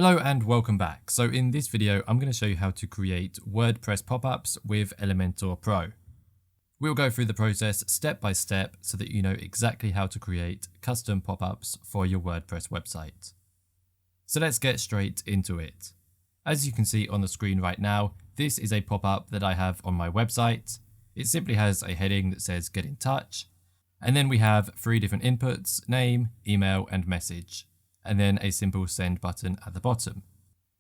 Hello and welcome back. So in this video, I'm going to show you how to create WordPress pop-ups with Elementor Pro. We'll go through the process step by step so that you know exactly how to create custom pop-ups for your WordPress website. So let's get straight into it. As you can see on the screen right now, this is a pop-up that I have on my website. It simply has a heading that says get in touch. And then we have three different inputs: name, email, and message. And then a simple send button at the bottom.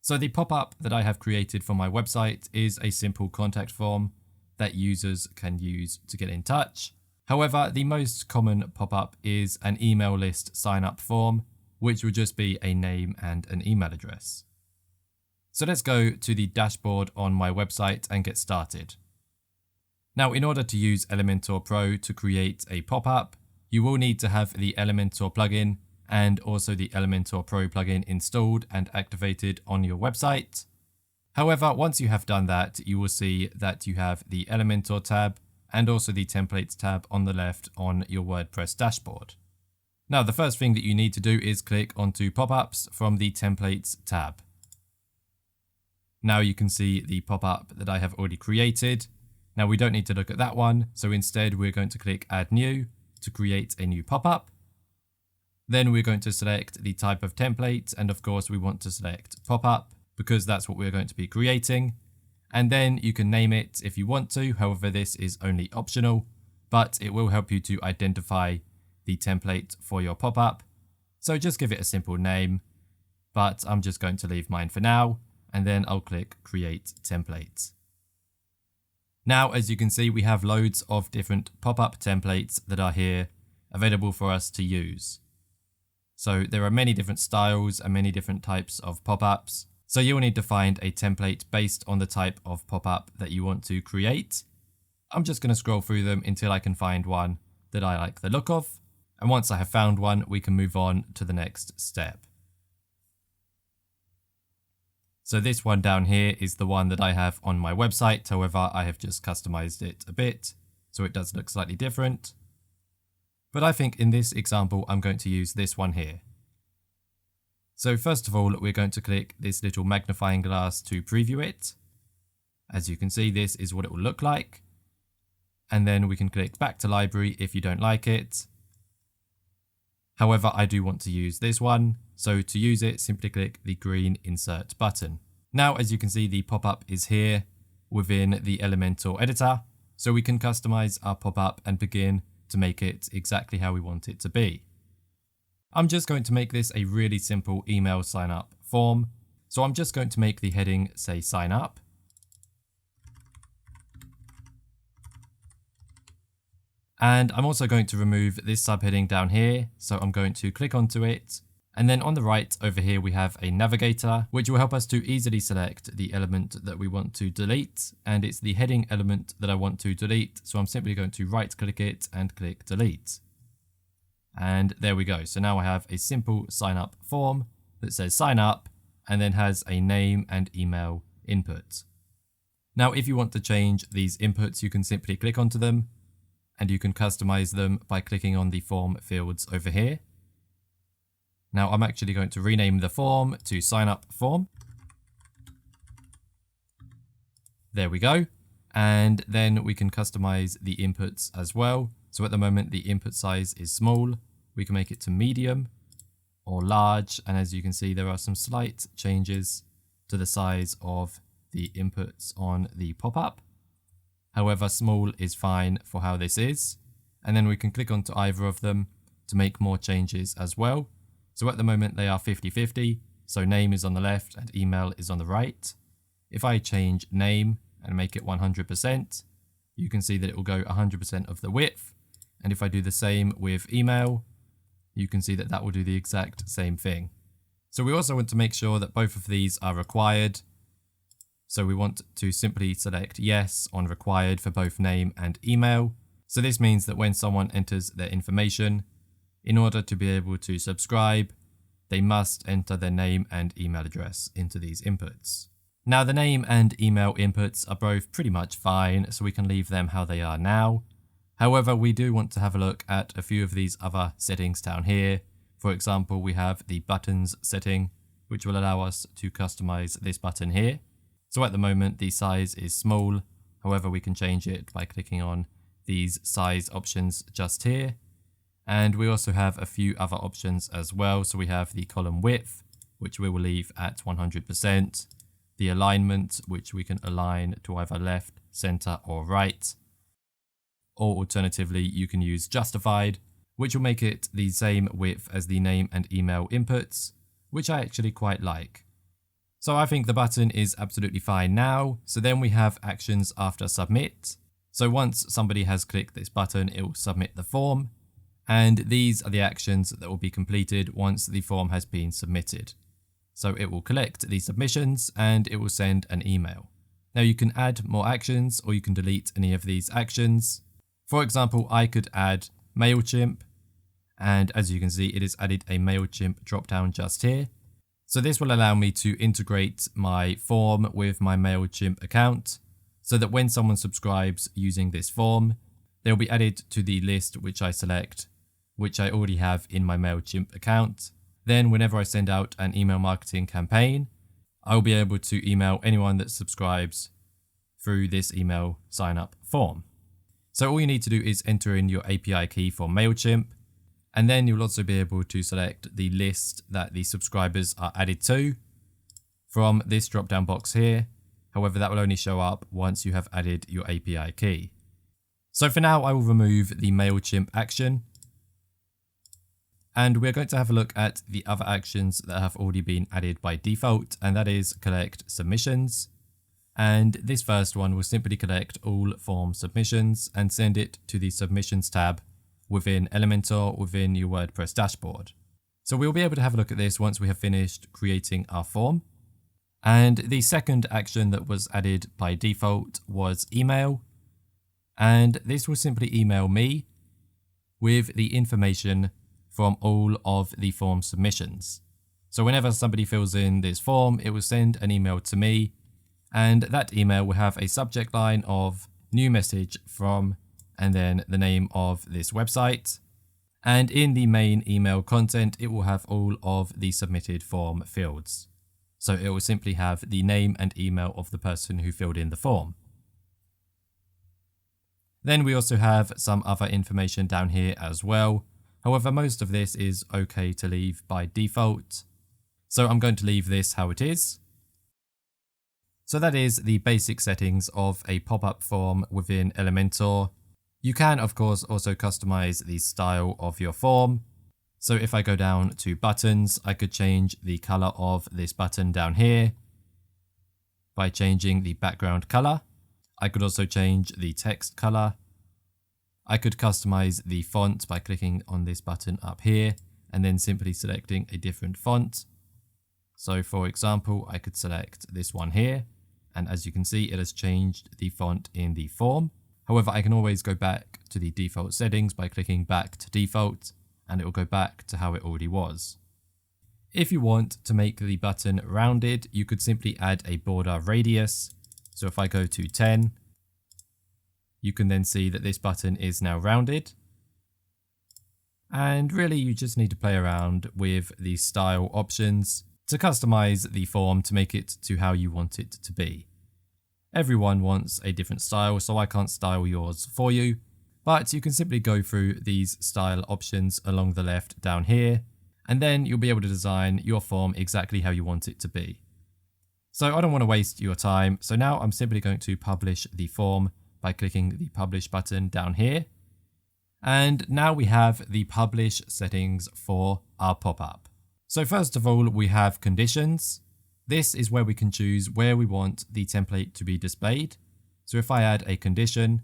So the pop-up that I have created for my website is a simple contact form that users can use to get in touch. However, the most common pop-up is an email list sign-up form, which will just be a name and an email address. So let's go to the dashboard on my website and get started. Now, in order to use Elementor Pro to create a pop-up, you will need to have the Elementor plugin and also the Elementor Pro plugin installed and activated on your website. However, once you have done that, you will see that you have the Elementor tab and also the Templates tab on the left on your WordPress dashboard. Now, the first thing that you need to do is click onto Pop-ups from the Templates tab. Now you can see the pop-up that I have already created. Now we don't need to look at that one, so instead we're going to click Add New to create a new pop-up. Then we're going to select the type of template, and of course we want to select pop-up because that's what we're going to be creating. And then you can name it if you want to, however this is only optional, but it will help you to identify the template for your pop-up. So just give it a simple name, but I'm just going to leave mine for now, and then I'll click Create Template. Now, as you can see, we have loads of different pop-up templates that are here available for us to use. So there are many different styles and many different types of pop-ups. So you'll need to find a template based on the type of pop-up that you want to create. I'm just going to scroll through them until I can find one that I like the look of. And once I have found one, we can move on to the next step. So this one down here is the one that I have on my website. However, I have just customized it a bit, so it does look slightly different. But I think in this example, I'm going to use this one here. So first of all, we're going to click this little magnifying glass to preview it. As you can see, this is what it will look like. And then we can click back to library if you don't like it. However, I do want to use this one. So to use it, simply click the green insert button. Now, as you can see, the pop-up is here within the Elementor editor. So we can customize our pop-up and begin to make it exactly how we want it to be. I'm just going to make this a really simple email sign up form. So I'm just going to make the heading say sign up. And I'm also going to remove this subheading down here. So I'm going to click onto it. And then on the right over here, we have a navigator, which will help us to easily select the element that we want to delete. And it's the heading element that I want to delete. So I'm simply going to right click it and click delete. And there we go. So now I have a simple sign up form that says sign up and then has a name and email input. Now, if you want to change these inputs, you can simply click onto them and you can customize them by clicking on the form fields over here. Now I'm actually going to rename the form to sign up form. There we go. And then we can customize the inputs as well. So at the moment, the input size is small. We can make it to medium or large. And as you can see, there are some slight changes to the size of the inputs on the pop-up. However, small is fine for how this is. And then we can click onto either of them to make more changes as well. So at the moment they are 50-50, so name is on the left and email is on the right. If I change name and make it 100%, you can see that it will go 100% of the width. And if I do the same with email, you can see that that will do the exact same thing. So we also want to make sure that both of these are required. So we want to simply select yes on required for both name and email. So this means that when someone enters their information, in order to be able to subscribe, they must enter their name and email address into these inputs. Now the name and email inputs are both pretty much fine, so we can leave them how they are now. However, we do want to have a look at a few of these other settings down here. For example, we have the buttons setting, which will allow us to customize this button here. So at the moment, the size is small. However, we can change it by clicking on these size options just here. And we also have a few other options as well. So we have the column width, which we will leave at 100%. The alignment, which we can align to either left, center, or right. Or alternatively, you can use justified, which will make it the same width as the name and email inputs, which I actually quite like. So I think the button is absolutely fine now. So then we have actions after submit. So once somebody has clicked this button, it will submit the form. And these are the actions that will be completed once the form has been submitted. So it will collect the submissions and it will send an email. Now you can add more actions or you can delete any of these actions. For example, I could add MailChimp. And as you can see, it has added a MailChimp dropdown just here. So this will allow me to integrate my form with my MailChimp account so that when someone subscribes using this form, they'll be added to the list which I select, which I already have in my MailChimp account. Then whenever I send out an email marketing campaign, I'll be able to email anyone that subscribes through this email sign up form. So all you need to do is enter in your API key for MailChimp. And then you'll also be able to select the list that the subscribers are added to from this drop-down box here. However, that will only show up once you have added your API key. So for now, I will remove the MailChimp action. And we're going to have a look at the other actions that have already been added by default, and that is collect submissions. And this first one will simply collect all form submissions and send it to the submissions tab within Elementor within your WordPress dashboard. So we'll be able to have a look at this once we have finished creating our form. And the second action that was added by default was email. And this will simply email me with the information from all of the form submissions. So whenever somebody fills in this form, it will send an email to me. And that email will have a subject line of new message from and then the name of this website. And in the main email content, it will have all of the submitted form fields. So it will simply have the name and email of the person who filled in the form. Then we also have some other information down here as well. However, most of this is okay to leave by default. So I'm going to leave this how it is. So that is the basic settings of a pop-up form within Elementor. You can, of course, also customize the style of your form. So if I go down to buttons, I could change the color of this button down here by changing the background color. I could also change the text color. I could customize the font by clicking on this button up here and then simply selecting a different font. So for example, I could select this one here. And as you can see, it has changed the font in the form. However, I can always go back to the default settings by clicking back to default, and it will go back to how it already was. If you want to make the button rounded, you could simply add a border radius. So if I go to 10, you can then see that this button is now rounded. And really, you just need to play around with the style options to customize the form to make it to how you want it to be. Everyone wants a different style, so I can't style yours for you, but you can simply go through these style options along the left down here, and then you'll be able to design your form exactly how you want it to be. So I don't want to waste your time, so now I'm simply going to publish the form by clicking the publish button down here. And now we have the publish settings for our pop-up. So first of all, we have conditions. This is where we can choose where we want the template to be displayed. So if I add a condition,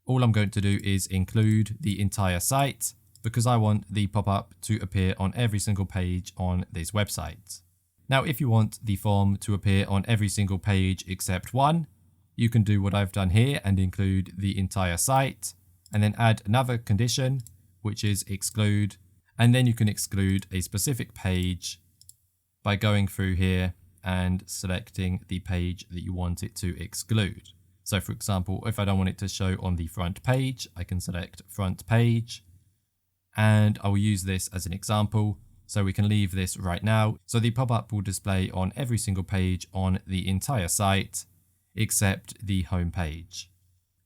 all I'm going to do is include the entire site because I want the pop-up to appear on every single page on this website. Now, if you want the form to appear on every single page except one, you can do what I've done here and include the entire site and then add another condition, which is exclude. And then you can exclude a specific page by going through here and selecting the page that you want it to exclude. So for example, if I don't want it to show on the front page, I can select front page, and I will use this as an example. So we can leave this right now. So the pop-up will display on every single page on the entire site, except the home page.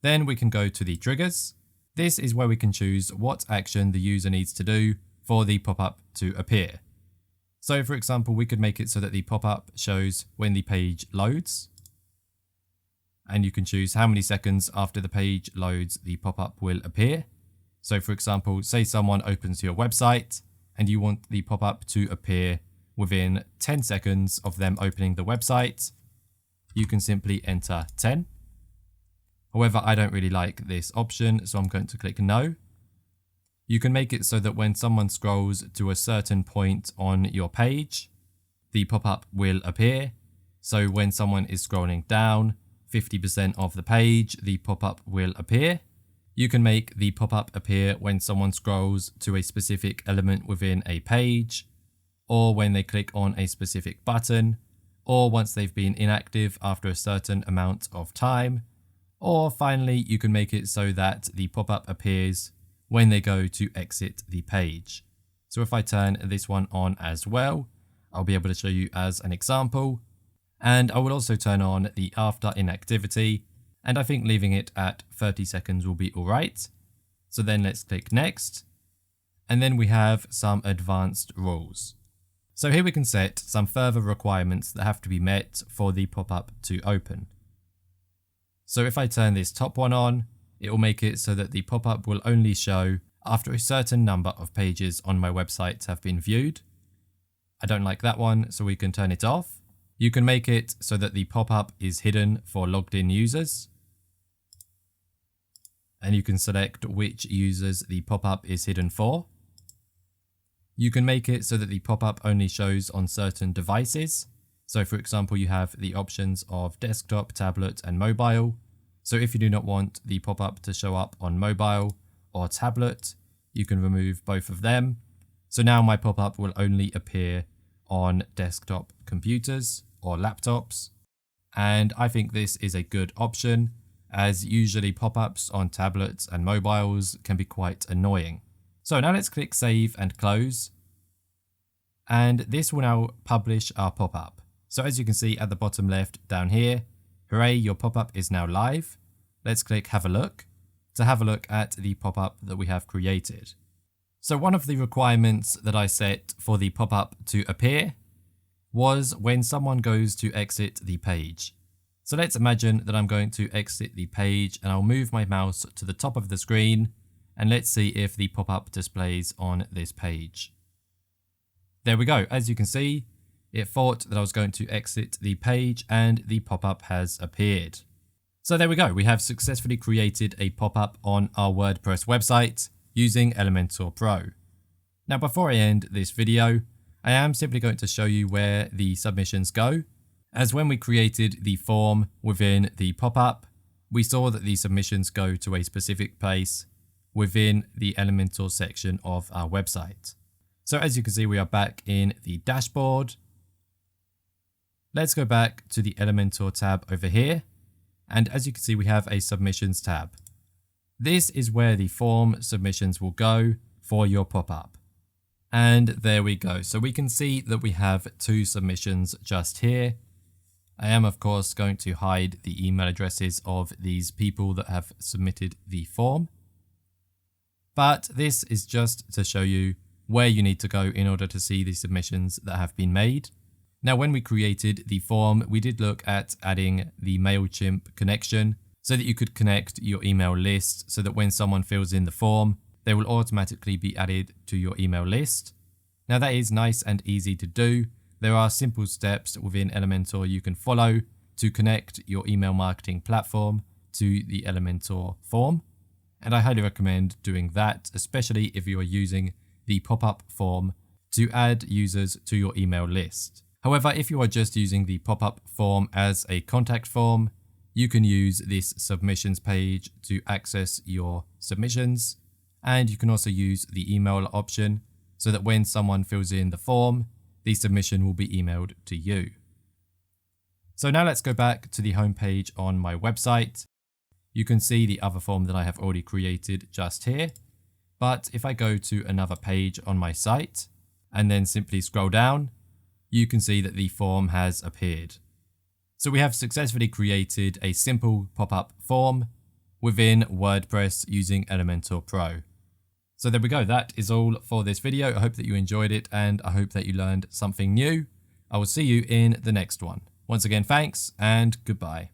Then we can go to the triggers. This is where we can choose what action the user needs to do for the pop-up to appear. So for example, we could make it so that the pop-up shows when the page loads. And you can choose how many seconds after the page loads the pop-up will appear. So for example, say someone opens your website and you want the pop-up to appear within 10 seconds of them opening the website. You can simply enter 10. However, I don't really like this option, so I'm going to click no. You can make it so that when someone scrolls to a certain point on your page, the pop-up will appear. So when someone is scrolling down 50% of the page, the pop-up will appear. You can make the pop-up appear when someone scrolls to a specific element within a page, or when they click on a specific button, or once they've been inactive after a certain amount of time. Or finally, you can make it so that the pop-up appears when they go to exit the page. So if I turn this one on as well, I'll be able to show you as an example. And I will also turn on the after inactivity, and I think leaving it at 30 seconds will be alright. So then let's click next. And then we have some advanced rules. So here we can set some further requirements that have to be met for the pop-up to open. So if I turn this top one on, it will make it so that the pop-up will only show after a certain number of pages on my website have been viewed. I don't like that one, so we can turn it off. You can make it so that the pop-up is hidden for logged in users. And you can select which users the pop-up is hidden for. You can make it so that the pop-up only shows on certain devices. So for example, you have the options of desktop, tablet, and mobile. So if you do not want the pop-up to show up on mobile or tablet, you can remove both of them. So now my pop-up will only appear on desktop computers or laptops. And I think this is a good option, as usually pop-ups on tablets and mobiles can be quite annoying. So now let's click save and close. And this will now publish our pop-up. So as you can see at the bottom left down here, hooray, your pop-up is now live. Let's click have a look to have a look at the pop-up that we have created. So one of the requirements that I set for the pop-up to appear was when someone goes to exit the page. So let's imagine that I'm going to exit the page, and I'll move my mouse to the top of the screen, and let's see if the pop-up displays on this page. There we go. As you can see, it thought that I was going to exit the page and the pop-up has appeared. So there we go. We have successfully created a pop-up on our WordPress website using Elementor Pro. Now before I end this video, I am simply going to show you where the submissions go. As when we created the form within the pop-up, we saw that the submissions go to a specific place within the Elementor section of our website. So as you can see, we are back in the dashboard. Let's go back to the Elementor tab over here. And as you can see, we have a submissions tab. This is where the form submissions will go for your pop-up. And there we go. So we can see that we have 2 submissions just here. I am of course going to hide the email addresses of these people that have submitted the form. But this is just to show you where you need to go in order to see the submissions that have been made. Now, when we created the form, we did look at adding the MailChimp connection so that you could connect your email list so that when someone fills in the form, they will automatically be added to your email list. Now, that is nice and easy to do. There are simple steps within Elementor you can follow to connect your email marketing platform to the Elementor form. And I highly recommend doing that, especially if you are using the pop-up form to add users to your email list. However, if you are just using the pop-up form as a contact form, you can use this submissions page to access your submissions. And you can also use the email option so that when someone fills in the form, the submission will be emailed to you. So now let's go back to the homepage on my website. You can see the other form that I have already created just here. But if I go to another page on my site, and then simply scroll down, you can see that the form has appeared. So we have successfully created a simple pop-up form within WordPress using Elementor Pro. So there we go, that is all for this video. I hope that you enjoyed it and I hope that you learned something new. I will see you in the next one. Once again, thanks and goodbye.